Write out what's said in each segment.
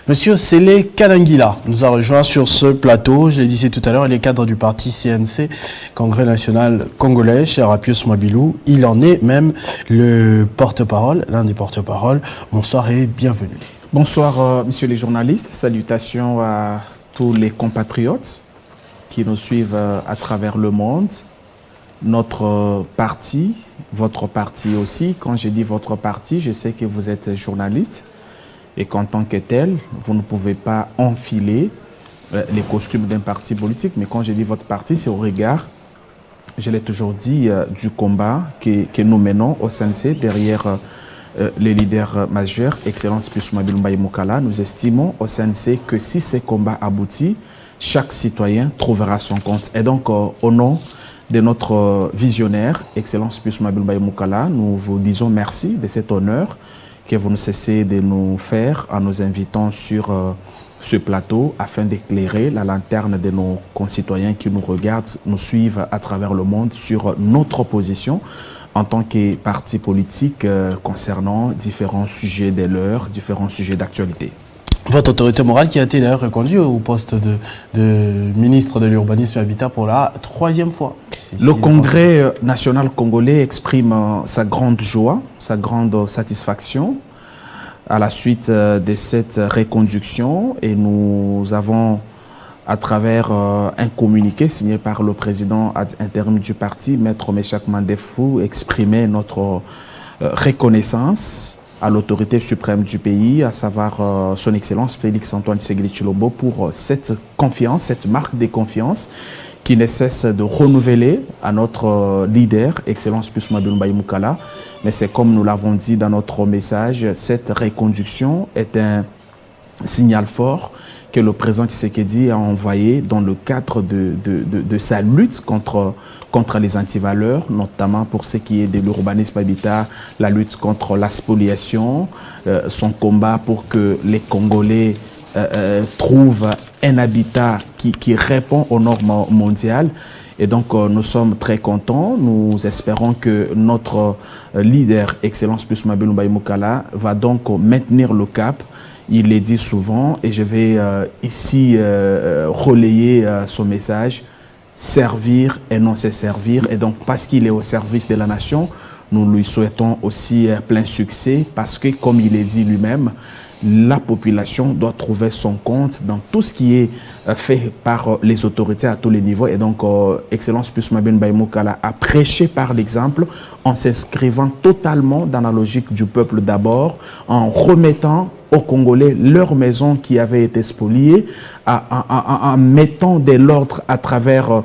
Monsieur Sélé Kalangila nous a rejoint sur ce plateau. Je l'ai dit tout à l'heure, il est cadre du parti CNC, Congrès national congolais, cher Appius Mwabilou. Il en est même le porte-parole, l'un des porte-paroles. Bonsoir et bienvenue. Bonsoir, messieurs les journalistes. Salutations à tous les compatriotes qui nous suivent à travers le monde. Notre parti, votre parti aussi. Quand je dis votre parti, je sais que vous êtes journaliste et qu'en tant que tel, vous ne pouvez pas enfiler les costumes d'un parti politique. Mais quand je dis votre parti, c'est au regard, je l'ai toujours dit, du combat que nous menons au CNC derrière les leaders majeurs, Excellence Appius Mwabilou Mukala. Nous estimons au CNC que si ces combats aboutissent, chaque citoyen trouvera son compte. Et donc, au nom de notre visionnaire, Excellence Appius Mwabilou Mukala, nous vous disons merci de cet honneur que vous ne cessez de nous faire en nous invitant sur ce plateau afin d'éclairer la lanterne de nos concitoyens qui nous regardent, nous suivent à travers le monde sur notre position en tant que parti politique concernant différents sujets de l'heure, différents sujets d'actualité. Votre autorité morale qui a été d'ailleurs reconduite au poste de ministre de l'Urbanisme et Habitat pour la 3e fois. Le Congrès national congolais exprime sa grande joie, sa grande satisfaction à la suite de cette reconduction et nous avons, à travers un communiqué signé par le président intérim du parti, Maître Méchac Mandefou, exprimé notre reconnaissance à l'autorité suprême du pays, à savoir son Excellence Félix Antoine Tshisekedi Tshilombo, pour cette confiance, cette marque de confiance qui ne cesse de renouveler à notre leader, Excellence Appius Mwabilou Mukala. Mais c'est comme nous l'avons dit dans notre message, cette reconduction est un signal fort que le président Tshisekedi a envoyé dans le cadre de sa lutte contre les antivaleurs, notamment pour ce qui est de l'urbanisme habitat, la lutte contre la spoliation, son combat pour que les Congolais trouvent un habitat qui répond aux normes mondiales. Et donc, nous sommes très contents. Nous espérons que notre leader, Excellence Appius Mwabilou Mukala, va donc maintenir le cap. Il le dit souvent, et je vais ici relayer son message, servir et non se servir. Et donc, parce qu'il est au service de la nation, nous lui souhaitons aussi plein succès, parce que, comme il l'a dit lui-même, la population doit trouver son compte dans tout ce qui est fait par les autorités à tous les niveaux. Et donc, Excellence Appius Mwabilou Mukala a prêché par l'exemple en s'inscrivant totalement dans la logique du peuple d'abord, en remettant aux Congolais leur maison qui avait été spoliée, en mettant de l'ordre à travers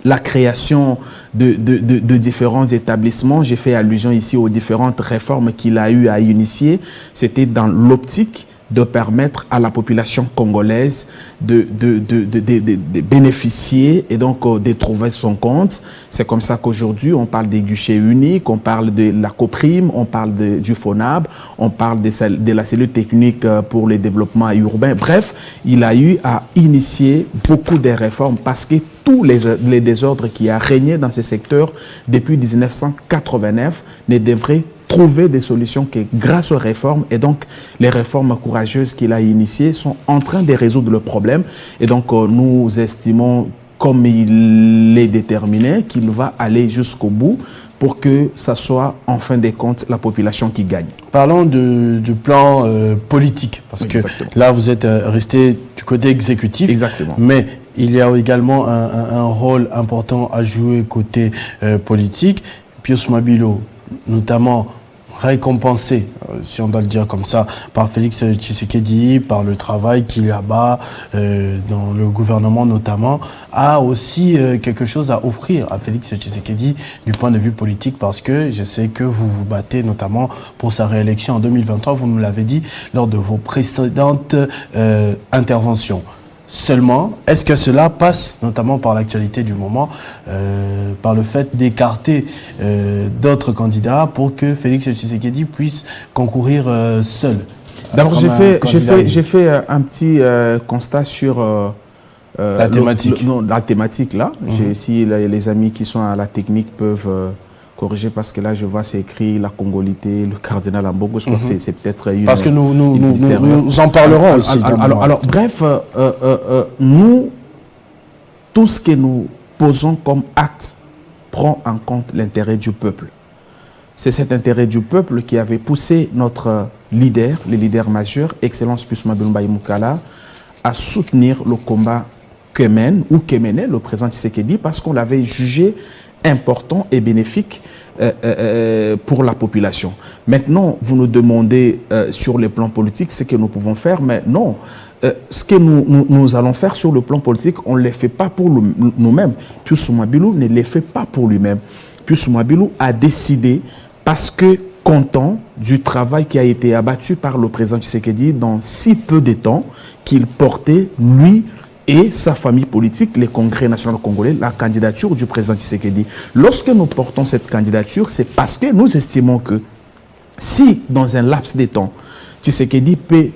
la création de différents établissements. J'ai fait allusion ici aux différentes réformes qu'il a eu à initier. C'était dans l'optique de permettre à la population congolaise de bénéficier et donc de trouver son compte. C'est comme ça qu'aujourd'hui, on parle des guichets uniques, on parle de la COPRIM, on parle du FONAB, on parle de la cellule technique pour le développement urbain. Bref, il a eu à initier beaucoup de réformes parce que tous les désordres qui a régné dans ce secteur depuis 1989 ne devraient trouver des solutions que grâce aux réformes. Et donc, les réformes courageuses qu'il a initiées sont en train de résoudre le problème. Et donc, nous estimons, comme il est déterminé, qu'il va aller jusqu'au bout pour que ça soit, en fin de compte, la population qui gagne. Parlons du plan politique, parce que là, vous êtes resté du côté exécutif. Exactement. Mais il y a également un rôle important à jouer côté politique. Appius Mwabilou, notamment récompensé, si on doit le dire comme ça, par Félix Tshisekedi, par le travail qu'il abat dans le gouvernement notamment, a aussi quelque chose à offrir à Félix Tshisekedi du point de vue politique, parce que je sais que vous vous battez notamment pour sa réélection en 2023, vous nous l'avez dit lors de vos précédentes interventions. Seulement, est-ce que cela passe notamment par l'actualité du moment, par le fait d'écarter d'autres candidats pour que Félix Tshisekedi puisse concourir seul? D'abord, j'ai fait un petit constat sur la thématique. La thématique là. Si les amis qui sont à la technique peuvent corriger parce que là, je vois, c'est écrit la Congolité, le cardinal Ambongo. Je crois que c'est peut-être une... Parce que nous en parlerons aussi. Alors, bref, nous, tout ce que nous posons comme acte prend en compte l'intérêt du peuple. C'est cet intérêt du peuple qui avait poussé notre leader, le leader majeur, Excellence Pius Mabelo Mbaye-Mukala, à soutenir le combat que menait le président Tshisekedi parce qu'on l'avait jugé important et bénéfique pour la population. Maintenant, vous nous demandez sur le plan politique ce que nous pouvons faire, mais non. Ce que nous allons faire sur le plan politique, on ne le fait pas pour nous-mêmes. Pius Mabelo ne le fait pas pour lui-même. Pius Mabelo a décidé, parce que content du travail qui a été abattu par le président Tshisekedi dans si peu de temps, qu'il portait, lui et sa famille politique, le Congrès national congolais, la candidature du président Tshisekedi. Lorsque nous portons cette candidature, c'est parce que nous estimons que si, dans un laps de temps, Tshisekedi peut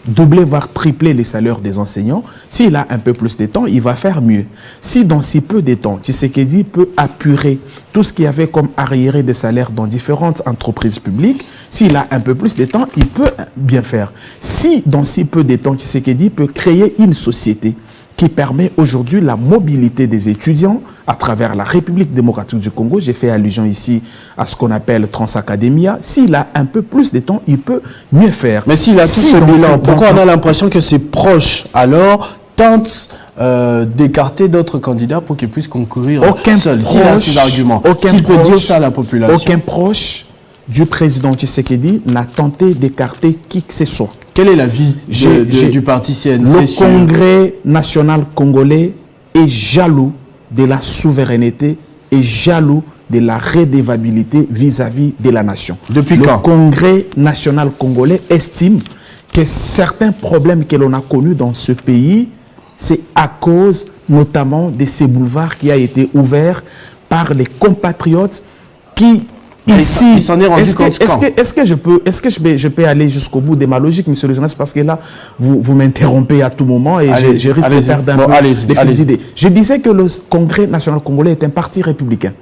doubler, voire tripler les salaires des enseignants, s'il a un peu plus de temps, il va faire mieux. Si dans si peu de temps, Tshisekedi peut apurer tout ce qu'il y avait comme arriéré de salaires dans différentes entreprises publiques, s'il a un peu plus de temps, il peut bien faire. Si dans si peu de temps, Tshisekedi peut créer une société qui permet aujourd'hui la mobilité des étudiants à travers la République démocratique du Congo. J'ai fait allusion ici à ce qu'on appelle Transacademia. S'il a un peu plus de temps, il peut mieux faire. Mais s'il a tout ce bilan, pourquoi on a l'impression que ses proches, alors, tentent d'écarter d'autres candidats pour qu'ils puissent concourir seuls? S'il a ces arguments, s'il peut dire ça à la population. Aucun proche du président Tshisekedi n'a tenté d'écarter qui que ce soit. Quel est l'avis du parti CNC? Le Congrès national congolais est jaloux de la souveraineté et jaloux de la redevabilité vis-à-vis de la nation. Depuis quand? Le Congrès national congolais estime que certains problèmes que l'on a connus dans ce pays, c'est à cause notamment de ces boulevards qui a été ouverts par les compatriotes qui... Ici, est-ce que je peux aller jusqu'au bout de ma logique, monsieur le journaliste, parce que là, vous m'interrompez à tout moment et je risque de perdre un peu les fils d'idées. Je disais que le Congrès national congolais est un parti républicain.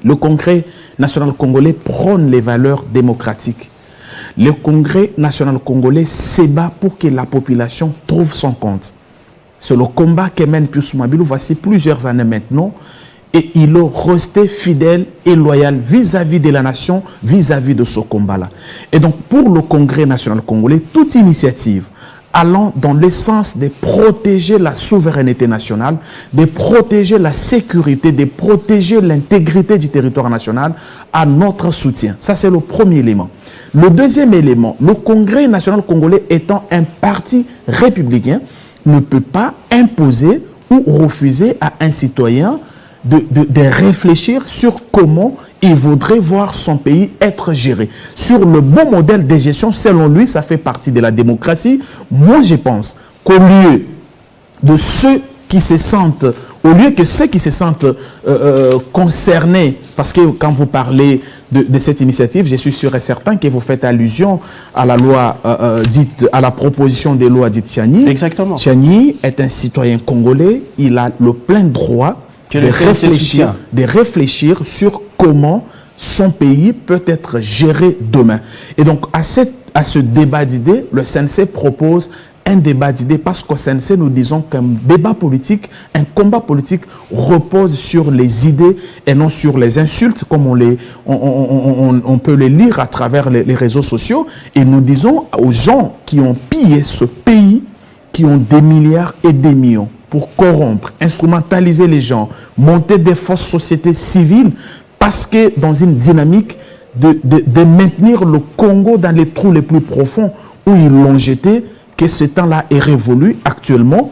Le Congrès national congolais prône les valeurs démocratiques. Le Congrès national congolais se bat pour que la population trouve son compte. C'est le combat que mène Pius Mabelo voici plusieurs années maintenant. Et il est resté fidèle et loyal vis-à-vis de la nation, vis-à-vis de ce combat-là. Et donc, pour le Congrès national congolais, toute initiative allant dans le sens de protéger la souveraineté nationale, de protéger la sécurité, de protéger l'intégrité du territoire national, a notre soutien. Ça, c'est le premier élément. Le deuxième élément, le Congrès national congolais étant un parti républicain, ne peut pas imposer ou refuser à un citoyen de réfléchir sur comment il voudrait voir son pays être géré. Sur le bon modèle de gestion, selon lui, ça fait partie de la démocratie. Moi, je pense qu'au lieu de ceux qui se sentent, concernés, parce que quand vous parlez de cette initiative, je suis sûr et certain que vous faites allusion à la loi à la proposition de loi dite Tchani. Exactement. Tchani est un citoyen congolais, il a le plein droit de réfléchir sur comment son pays peut être géré demain. Et donc, à ce débat d'idées, le CNC propose un débat d'idées parce qu'au CNC, nous disons qu'un débat politique, un combat politique repose sur les idées et non sur les insultes, comme on peut les lire à travers les réseaux sociaux. Et nous disons aux gens qui ont pillé ce pays, qui ont des milliards et des millions, pour corrompre, instrumentaliser les gens, monter des fausses sociétés civiles, parce que dans une dynamique de maintenir le Congo dans les trous les plus profonds où ils l'ont jeté, que ce temps-là est révolu actuellement.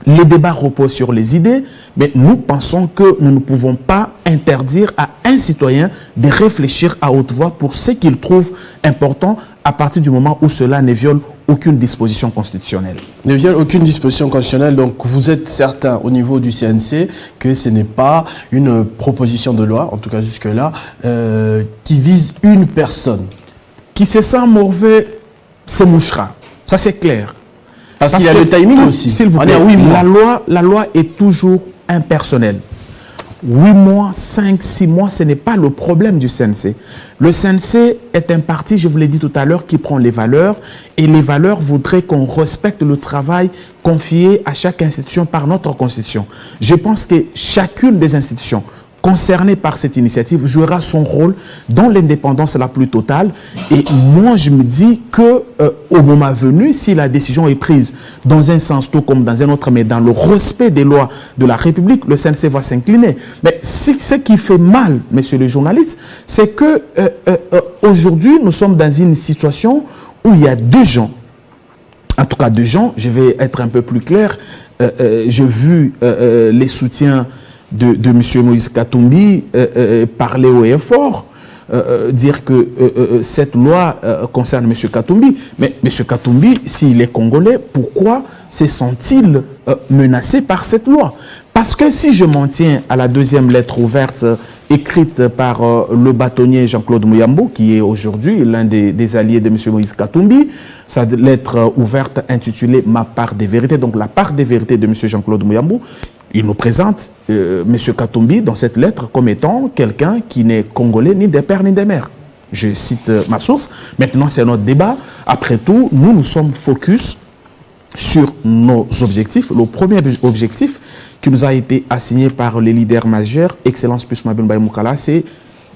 Les débats reposent sur les idées, mais nous pensons que nous ne pouvons pas interdire à un citoyen de réfléchir à haute voix pour ce qu'il trouve important à partir du moment où cela ne viole aucune disposition constitutionnelle. Ne viole aucune disposition constitutionnelle, donc vous êtes certain au niveau du CNC que ce n'est pas une proposition de loi, en tout cas jusque-là, qui vise une personne. Qui se sent mauvais, se mouchera. Ça c'est clair. Parce qu'il y a le timing aussi. S'il vous plaît, la loi est toujours impersonnelle. 8 mois, 5, 6 mois, ce n'est pas le problème du CNC. Le CNC est un parti, je vous l'ai dit tout à l'heure, qui prend les valeurs, et les valeurs voudraient qu'on respecte le travail confié à chaque institution par notre Constitution. Je pense que chacune des institutions concerné par cette initiative jouera son rôle dans l'indépendance la plus totale. Et moi, je me dis que au moment venu, si la décision est prise dans un sens tout comme dans un autre, mais dans le respect des lois de la République, le CNC va s'incliner. Mais ce qui fait mal, messieurs les journalistes, c'est que aujourd'hui, nous sommes dans une situation où il y a deux gens, en tout cas deux gens, je vais être un peu plus clair, j'ai vu les soutiens de M. Moïse Katumbi parler haut et fort, dire que cette loi concerne M. Katumbi. Mais M. Katumbi, s'il est congolais, pourquoi se sent-il menacé par cette loi? Parce que si je m'en tiens à la deuxième lettre ouverte écrite par le bâtonnier Jean-Claude Muyambo, qui est aujourd'hui l'un des alliés de M. Moïse Katumbi, sa lettre ouverte intitulée « Ma part des vérités », donc la part des vérités de M. Jean-Claude Muyambo, il nous présente M. Katumbi dans cette lettre comme étant quelqu'un qui n'est congolais ni des pères ni des mères. Je cite ma source. Maintenant, c'est notre débat. Après tout, nous sommes focus sur nos objectifs. Le premier objectif qui nous a été assigné par les leaders majeurs, Excellence Puissma Ben Moukala, c'est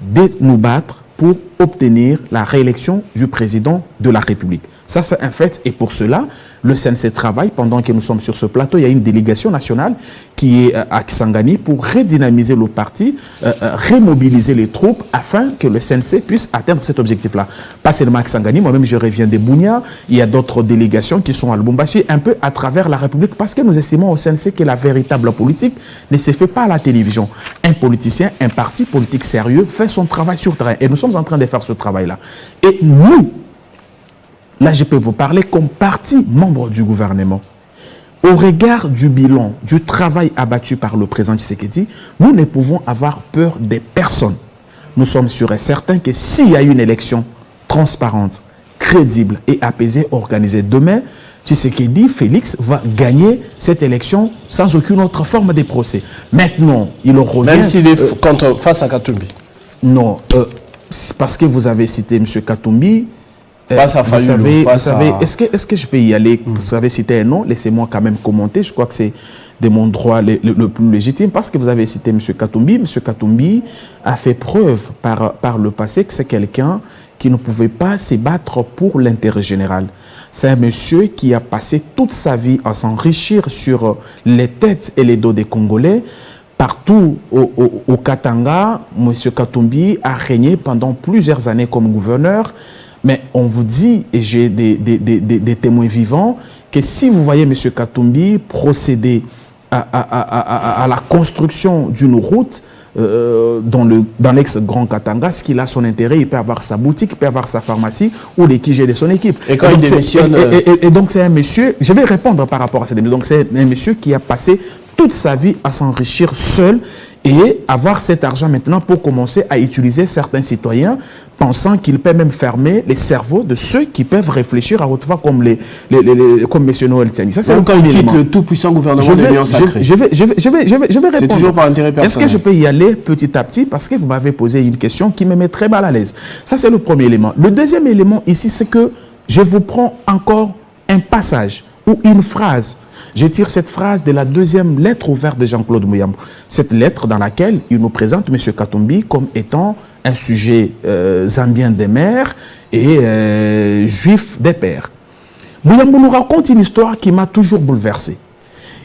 de nous battre pour obtenir la réélection du président de la République. Ça, c'est un fait. Et pour cela, le CNC travaille. Pendant que nous sommes sur ce plateau, il y a une délégation nationale qui est à Kisangani pour redynamiser le parti, remobiliser les troupes afin que le CNC puisse atteindre cet objectif-là. Pas seulement à Kisangani, moi-même je reviens de Bunia. Il y a d'autres délégations qui sont à Lubumbashi, un peu à travers la République, parce que nous estimons au CNC que la véritable politique ne se fait pas à la télévision. Un politicien, un parti politique sérieux fait son travail sur terrain. Et nous sommes en train de faire ce travail-là. Et nous, là, je peux vous parler comme parti membre du gouvernement. Au regard du bilan, du travail abattu par le président Tshisekedi, nous ne pouvons avoir peur des personnes. Nous sommes sûrs et certains que s'il y a une élection transparente, crédible et apaisée organisée demain, Tshisekedi, Félix, va gagner cette élection sans aucune autre forme de procès. Maintenant, il revient... Même s'il est face à Katumbi. Non, parce que vous avez cité M. Katumbi. Face à Fayulu, est-ce que je peux y aller? Vous avez cité un nom, laissez-moi quand même commenter. Je crois que c'est de mon droit le plus légitime, parce que vous avez cité M. Katumbi. M. Katumbi a fait preuve par le passé que c'est quelqu'un qui ne pouvait pas se battre pour l'intérêt général. C'est un monsieur qui a passé toute sa vie à s'enrichir sur les têtes et les dos des Congolais. Partout au Katanga, M. Katumbi a régné pendant plusieurs années comme gouverneur. Mais on vous dit, et j'ai des témoins vivants, que si vous voyez M. Katumbi procéder à la construction d'une route dans l'ex-Grand Katanga, ce qu'il a son intérêt, il peut avoir sa boutique, il peut avoir sa pharmacie ou les QG de son équipe. Et quand il démissionne... Et donc c'est un monsieur, je vais répondre par rapport à cette démission, donc c'est un monsieur qui a passé toute sa vie à s'enrichir seul et avoir cet argent maintenant pour commencer à utiliser certains citoyens, pensant qu'il peut même fermer les cerveaux de ceux qui peuvent réfléchir à haute voix comme comme M. Noël Tiani. Ça, c'est quand il quitte le tout-puissant gouvernement de l'Union sacrée. Je vais répondre. C'est toujours par intérêt personnel. Est-ce que je peux y aller petit à petit? Parce que vous m'avez posé une question qui me met très mal à l'aise. Ça, c'est le premier élément. Le deuxième élément ici, c'est que je vous prends encore un passage ou une phrase. Je tire cette phrase de la deuxième lettre ouverte de Jean-Claude Muyambo. Cette lettre dans laquelle il nous présente M. Katumbi comme étant un sujet zambien des mères et juif des pères. Muyambo nous raconte une histoire qui m'a toujours bouleversé.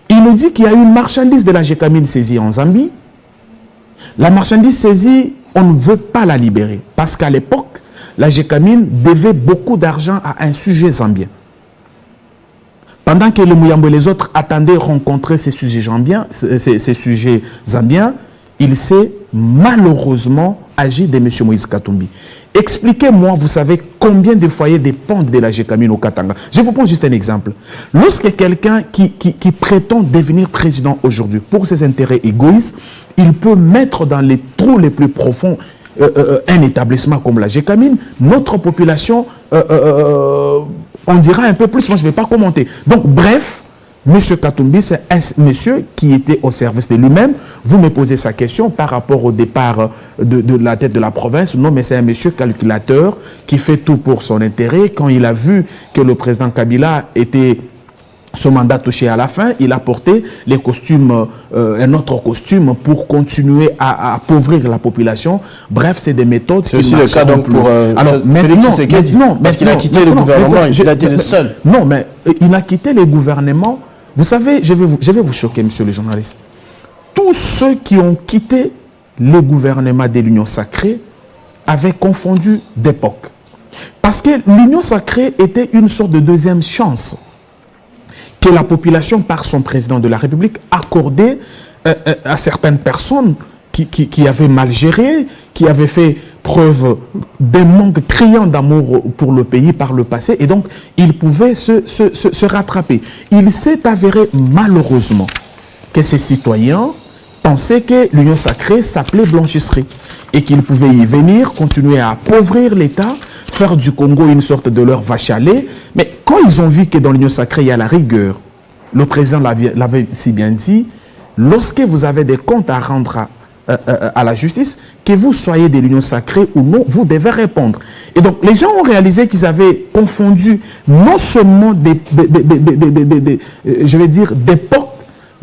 Il nous dit qu'il y a une marchandise de la Gécamine saisie en Zambie. La marchandise saisie, on ne veut pas la libérer parce qu'à l'époque, la Gécamine devait beaucoup d'argent à un sujet zambien. Pendant que les Muyambo et les autres attendaient rencontrer ces sujets zambiens, il s'est malheureusement agi de M. Moïse Katumbi. Expliquez-moi, vous savez combien de foyers dépendent de la Gécamine au Katanga? Je vous prends juste un exemple. Lorsque quelqu'un qui prétend devenir président aujourd'hui pour ses intérêts égoïstes, il peut mettre dans les trous les plus profonds un établissement comme la Gécamine. Notre population... on dira un peu plus, moi je ne vais pas commenter. Donc bref, Monsieur Katumbi, c'est un monsieur qui était au service de lui-même. Vous me posez sa question par rapport au départ de la tête de la province. Non, mais c'est un monsieur calculateur qui fait tout pour son intérêt. Quand il a vu que le président Kabila était... son mandat touché à la fin, il a porté les costumes, un autre costume pour continuer à appauvrir la population. Bref, c'est des méthodes qui marchent. C'est aussi le cas donc pour Félix Tshisekedi, parce qu'il a quitté le gouvernement, il a été le seul. Non, mais il a quitté les gouvernements. Vous savez, je vais vous choquer, monsieur le journaliste. Tous ceux qui ont quitté le gouvernement de l'Union sacrée avaient confondu d'époque. Parce que l'Union sacrée était une sorte de deuxième chance que la population, par son président de la République, accordait à certaines personnes qui avaient mal géré, qui avaient fait preuve d'un manque criant d'amour pour le pays par le passé, et donc ils pouvaient se rattraper. Il s'est avéré malheureusement que ces citoyens pensaient que l'Union sacrée s'appelait blanchisserie et qu'ils pouvaient y venir, continuer à appauvrir l'État, faire du Congo une sorte de leur vache à lait. Mais quand ils ont vu que dans l'Union sacrée, il y a la rigueur, le président l'avait si bien dit, lorsque vous avez des comptes à rendre à la justice, que vous soyez de l'Union sacrée ou non, vous devez répondre. Et donc, les gens ont réalisé qu'ils avaient confondu non seulement je vais dire, d'époque,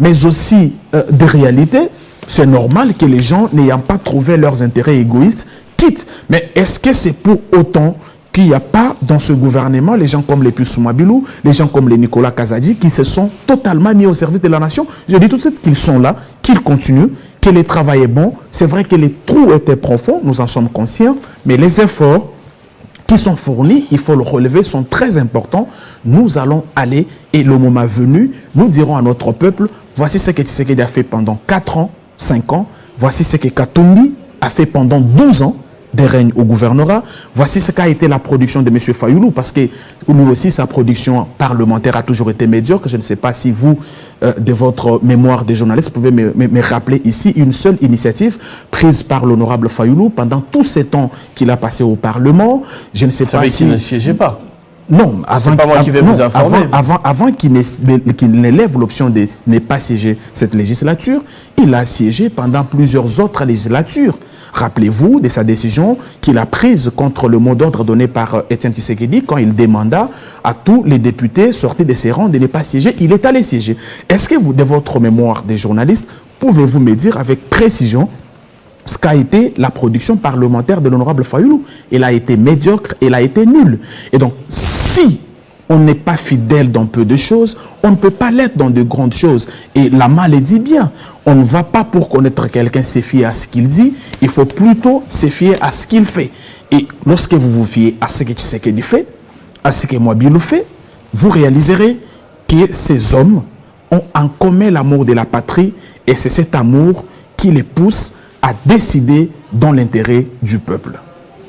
mais aussi de réalité. C'est normal que les gens, n'ayant pas trouvé leurs intérêts égoïstes, quittent. Mais est-ce que c'est pour autant qu'il n'y a pas dans ce gouvernement les gens comme les Pius Mabilou, les gens comme les Nicolas Kazadi qui se sont totalement mis au service de la nation? Je dis tout de suite qu'ils sont là, qu'ils continuent, que le travail est bon. C'est vrai que les trous étaient profonds, nous en sommes conscients, mais les efforts qui sont fournis, il faut le relever, sont très importants. Nous allons aller, et le moment venu, nous dirons à notre peuple, voici ce que Tshisekedi a fait pendant 4 ans, 5 ans, voici ce que Katumbi a fait pendant 12 ans de règne au gouvernorat. Voici ce qu'a été la production de M. Fayoulou, parce que lui aussi, sa production parlementaire a toujours été médiocre. Je ne sais pas si vous, de votre mémoire de journaliste, pouvez me rappeler ici une seule initiative prise par l'honorable Fayoulou pendant tout ce temps qu'il a passé au Parlement. Je ne sais pas si... qu'il ne siégeait pas. Non, avant qu'il n'élève l'option de ne pas siéger cette législature, il a siégé pendant plusieurs autres législatures. Rappelez-vous de sa décision qu'il a prise contre le mot d'ordre donné par Étienne Tshisekedi quand il demanda à tous les députés sortis de ses rangs de ne pas siéger. Il est allé siéger. Est-ce que vous, de votre mémoire des journalistes, pouvez-vous me dire avec précision ce qu'a été la production parlementaire de l'honorable Fayoulou? Elle a été médiocre, elle a été nulle. Et donc, si on n'est pas fidèle dans peu de choses, on ne peut pas l'être dans de grandes choses. Et la le dit bien, on ne va pas pour connaître quelqu'un se fier à ce qu'il dit, il faut plutôt se fier à ce qu'il fait. Et lorsque vous vous fiez à ce que Tshisekedi fait, à ce que Mabilou fait, vous réaliserez que ces hommes ont en commun l'amour de la patrie, et c'est cet amour qui les pousse à décider dans l'intérêt du peuple.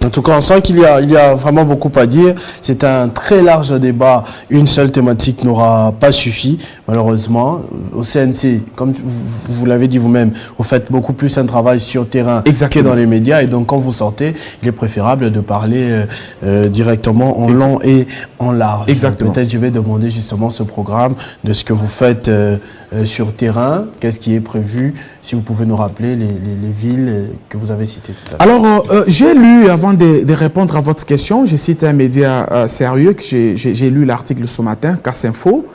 En tout cas, on sent qu'il y a vraiment beaucoup à dire. C'est un très large débat. Une seule thématique n'aura pas suffi, malheureusement. Au CNC, comme vous l'avez dit vous-même, vous faites beaucoup plus un travail sur terrain que dans les médias. Et donc, quand vous sortez, il est préférable de parler directement en long et en large. Exactement. Peut-être je vais demander justement ce programme de ce que vous faites sur terrain. Qu'est-ce qui est prévu? Si vous pouvez nous rappeler les villes que vous avez citées tout à l'heure. Alors, j'ai lu, avant de répondre à votre question, j'ai cité un média sérieux, que j'ai lu l'article ce matin, Casse Info,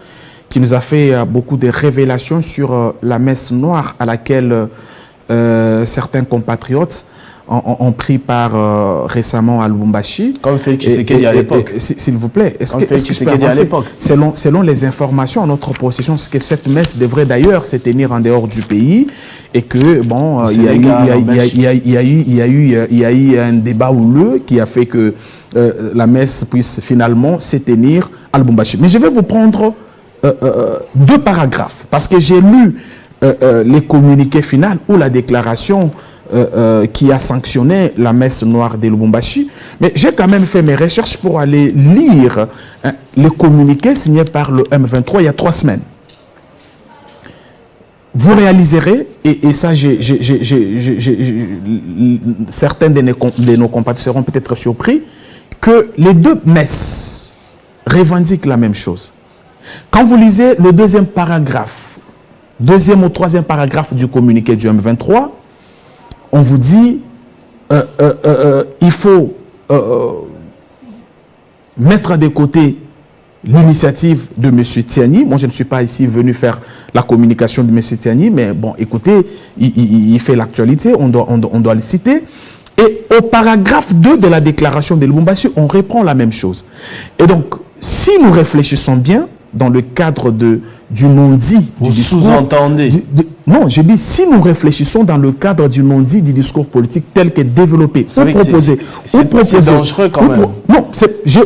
qui nous a fait beaucoup de révélations sur la messe noire à laquelle certains compatriotes ont pris part récemment à Lubumbashi. Comme Félix Tshisekedi à l'époque. S'il vous plaît, est-ce que je peux avancer? Selon les informations en notre possession, c'est que cette messe devrait d'ailleurs se tenir en dehors du pays, et que bon, il y a eu un débat houleux qui a fait que la messe puisse finalement se tenir à Lubumbashi. Mais je vais vous prendre 2 paragraphes, parce que j'ai lu les communiqués finaux ou la déclaration qui a sanctionné la messe noire de Lubumbashi. Mais j'ai quand même fait mes recherches pour aller lire le communiqué signé par le M23 il y a 3 semaines. Vous réaliserez, et ça, certains de nos compatriotes seront peut-être surpris, que les 2 messes revendiquent la même chose. Quand vous lisez le deuxième ou troisième paragraphe du communiqué du M23, on vous dit il faut mettre de côté l'initiative de M. Tiani. Moi, je ne suis pas ici venu faire la communication de M. Tiani, mais bon, écoutez, il fait l'actualité, on doit le citer. Et au paragraphe 2 de la déclaration de Lubumbashi, on reprend la même chose. Et donc, si nous réfléchissons bien, dans le cadre du non-dit du discours... sous-entendez. Non, je dis, si nous réfléchissons dans le cadre du non-dit du discours politique tel que développé, ou proposé... C'est dangereux quand même. Non,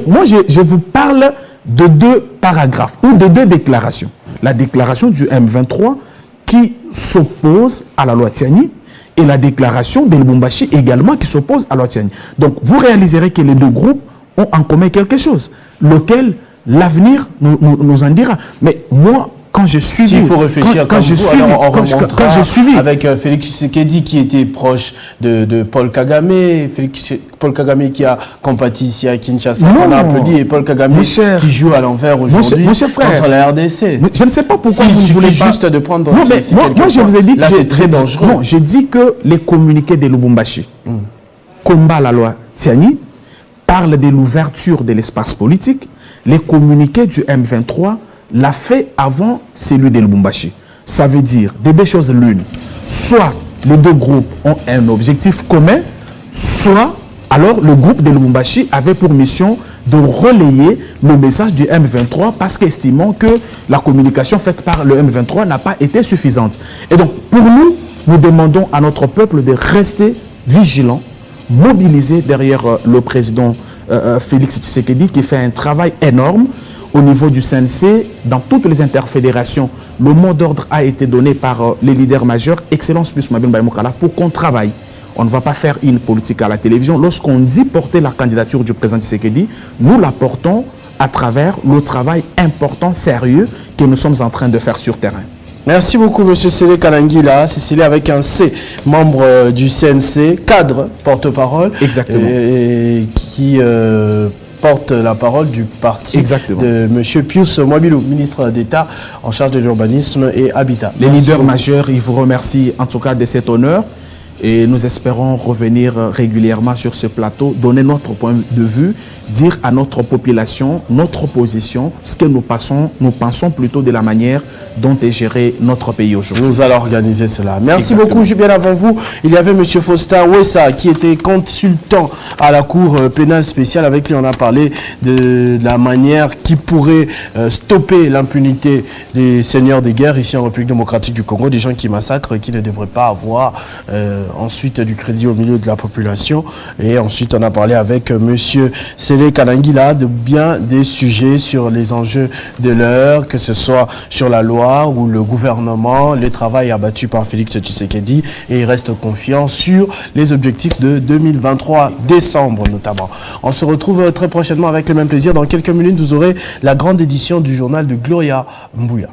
moi, je vous parle de deux paragraphes ou de deux déclarations. La déclaration du M23 qui s'oppose à la loi Tiani et la déclaration de Lubumbashi également qui s'oppose à la loi Tiani. Donc, vous réaliserez que les deux groupes ont en commun quelque chose, lequel l'avenir nous en dira. Mais moi, quand j'ai suivi... S'il faut réfléchir quand j'ai suivi avec Félix Tshisekedi qui était proche de Paul Kagame, Paul Kagame qui a compati ici à Kinshasa, on a applaudi, et Paul Kagame qui joue à l'envers aujourd'hui contre la RDC. Je ne sais pas pourquoi vous voulez juste de prendre... Non, mais moi, je vous ai dit là, c'est très dangereux. Non, j'ai dit que les communiqués de Lubumbashi combat la loi Tiani, parlent de l'ouverture de l'espace politique. Les communiqués du M23 l'a fait avant celui de Lubumbashi. Ça veut dire des deux choses l'une. Soit les deux groupes ont un objectif commun, soit alors le groupe de Lubumbashi avait pour mission de relayer le message du M23 parce qu'estimant que la communication faite par le M23 n'a pas été suffisante. Et donc, pour nous, nous demandons à notre peuple de rester vigilant, mobilisé derrière le président Félix Tshisekedi qui fait un travail énorme au niveau du CNC, dans toutes les interfédérations. Le mot d'ordre a été donné par les leaders majeurs, Excellence Pius Mabin Baïmoukala, pour qu'on travaille. On ne va pas faire une politique à la télévision. Lorsqu'on dit porter la candidature du président Tshisekedi, nous la portons à travers le travail important, sérieux, que nous sommes en train de faire sur terrain. Merci beaucoup, M. Sélé Kalangila. C'est Sélé avec un C, membre du CNC, cadre, porte-parole. Exactement. Et qui porte la parole du parti de M. Pius Mwabilou, ministre d'État en charge de l'urbanisme et habitat. Les leaders majeurs, ils vous remercient en tout cas de cet honneur. Et nous espérons revenir régulièrement sur ce plateau, donner notre point de vue, dire à notre population, notre position, ce que nous pensons plutôt de la manière dont est géré notre pays aujourd'hui. Nous allons organiser cela. Merci beaucoup. Bien avant vous, il y avait M. Faustin Wessa qui était consultant à la Cour pénale spéciale. Avec lui, on a parlé de la manière qui pourrait stopper l'impunité des seigneurs de guerre ici en République démocratique du Congo, des gens qui massacrent et qui ne devraient pas avoir ensuite du crédit au milieu de la population. Et ensuite, on a parlé avec M. Sélé Kalangila de bien des sujets sur les enjeux de l'heure, que ce soit sur la loi ou le gouvernement, les travaux abattus par Félix Tshisekedi, et il reste confiant sur les objectifs de 2023, décembre notamment. On se retrouve très prochainement avec le même plaisir. Dans quelques minutes, vous aurez la grande édition du journal de Gloria Mbouya.